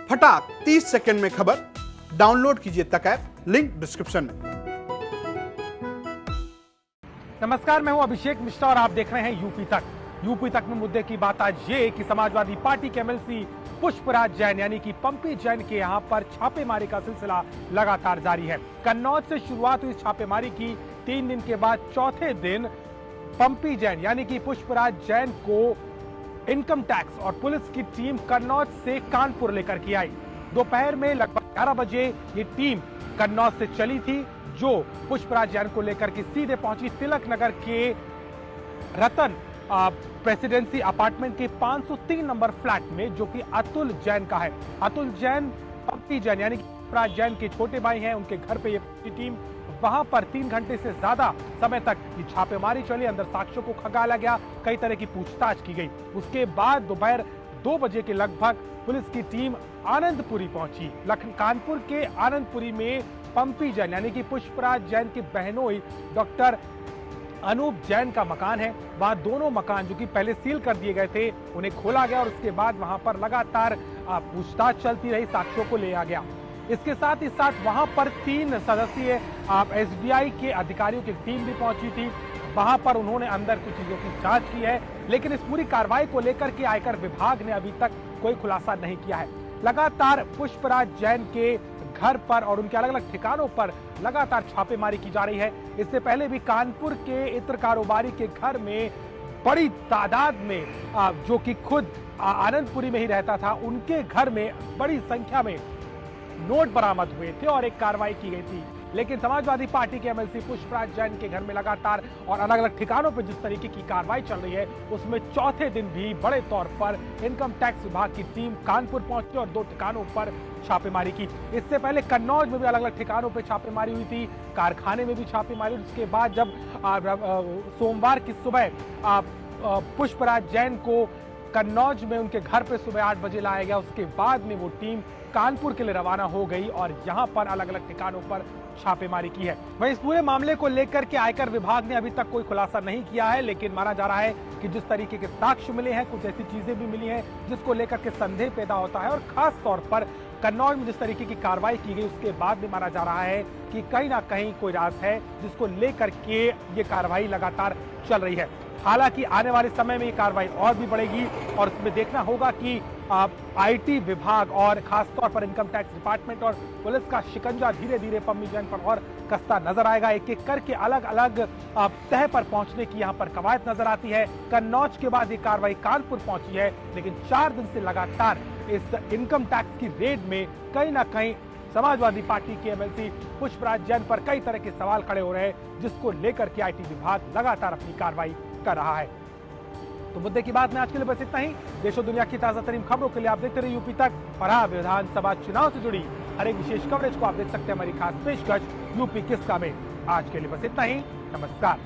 फटाक 30 सेकंड में खबर डाउनलोड कीजिए तक ऐप, लिंक डिस्क्रिप्शन में। नमस्कार, मैं हूं अभिषेक मिश्रा और आप देख रहे हैं यूपी तक। यूपी तक में मुद्दे की बात आज ये कि समाजवादी पार्टी के एमएलसी पुष्पराज जैन यानी कि पंपी जैन के यहां पर छापेमारी का सिलसिला लगातार जारी है। कन्नौज से शुरुआत हुई छापेमारी की 3 दिन के बाद चौथे दिन पंपी जैन यानी कि पुष्पराज जैन को इनकम टैक्स और पुलिस की टीम कन्नौज से कानपुर लेकर के आई। दोपहर में लगभग 11 बजे ये टीम कन्नौज से चली थी, जो पुष्पराज जैन को लेकर के सीधे पहुंची तिलक नगर के रतन प्रेसिडेंसी अपार्टमेंट के 503 नंबर फ्लैट में, जो कि अतुल जैन का है। अतुल जैन पंपी जैन यानी कि पुष्पराज जैन के छोटे भाई हैं, उनके घर पे ये टीम वहां पर 3 घंटे से ज्यादा समय तक ये छापेमारी चली। अंदर साक्ष्यों को खंगाला गया, कई तरह की पूछताछ की गई। उसके बाद दोपहर 2 बजे के लगभग पुलिस की टीम आनंदपुरी पहुंची। कानपुर के आनंदपुरी में पंपी जैन यानी कि पुष्पराज जैन के बहनोई डॉक्टर अनूप जैन का मकान है। वहां दोनों मकान जो कि पहले सील कर दिए गए थे, उन्हें खोला गया और उसके बाद वहां पर लगातार पूछताछ चलती रही, साक्ष्यों को लिया गया। इसके साथ ही साथ वहां पर 3 सदस्यीय एसबीआई के अधिकारियों की टीम भी पहुंची थी। वहां पर उन्होंने अंदर कुछ चीजों की जांच की है, लेकिन इस पूरी कार्रवाई को लेकर के आयकर विभाग ने अभी तक कोई खुलासा नहीं किया है। लगातार पुष्पराज जैन के घर पर और उनके अलग अलग ठिकानों पर लगातार छापेमारी की जा रही है। इससे पहले भी कानपुर के इत्र कारोबारी के घर में बड़ी तादाद में जो कि खुद आनंदपुरी में ही रहता था, उनके घर में बड़ी संख्या में नोट बरामद हुए थे और एक कार्रवाई की गई थी। लेकिन समाजवादी पार्टी के एमएलसी पुष्पराज जैन के घर में लगातार और अलग अलग ठिकानों पर जिस तरीके की कार्रवाई चल रही है, उसमें चौथे दिन भी बड़े तौर पर इनकम टैक्स विभाग की टीम कानपुर पहुंची और 2 ठिकानों पर छापेमारी की। इससे पहले कन्नौज में भी अलग अलग ठिकानों पर छापेमारी हुई थी, कारखाने में भी छापेमारी। उसके बाद जब सोमवार की सुबह पुष्पराज जैन को कन्नौज में उनके घर पे सुबह 8 बजे लाया गया, उसके बाद में वो टीम कानपुर के लिए रवाना हो गई और यहां पर अलग अलग ठिकानों पर छापेमारी की है। वहीं इस पूरे मामले को लेकर के आयकर विभाग ने अभी तक कोई खुलासा नहीं किया है, लेकिन माना जा रहा है कि जिस तरीके के साक्ष्य मिले हैं, कुछ ऐसी चीजें भी मिली हैं जिसको लेकर के संदेह पैदा होता है। और खास तौर पर कन्नौज में जिस तरीके की कार्रवाई की गई, उसके बाद भी माना जा रहा है कि कहीं ना कहीं कोई राज है जिसको लेकर के ये कार्रवाई लगातार चल रही है। हालांकि आने वाले समय में ये कार्रवाई और भी बढ़ेगी और इसमें देखना होगा कि आईटी विभाग और खासतौर पर इनकम टैक्स डिपार्टमेंट और पुलिस का शिकंजा धीरे धीरे पंपी जैन पर और कसता नजर आएगा। एक एक करके अलग अलग तह पर पहुंचने की यहां पर कवायद नजर आती है। कन्नौज के बाद ये कार्रवाई कानपुर पहुंची है, लेकिन 4 दिन से लगातार इस इनकम टैक्स की रेड में कहीं ना कहीं समाजवादी पार्टी के एमएलसी पुष्पराज जैन पर कई तरह के सवाल खड़े हो रहे हैं, जिसको लेकर के आईटी विभाग लगातार अपनी कार्रवाई कर रहा है। तो मुद्दे की बात में आज के लिए बस इतना ही। देश और दुनिया की ताजा तरीन खबरों के लिए आप देखते रहिए यूपी तक। और विधानसभा चुनाव से जुड़ी हर एक विशेष कवरेज को आप देख सकते हैं हमारी खास पेशकश यूपी किसका में। आज के लिए बस इतना ही। नमस्कार।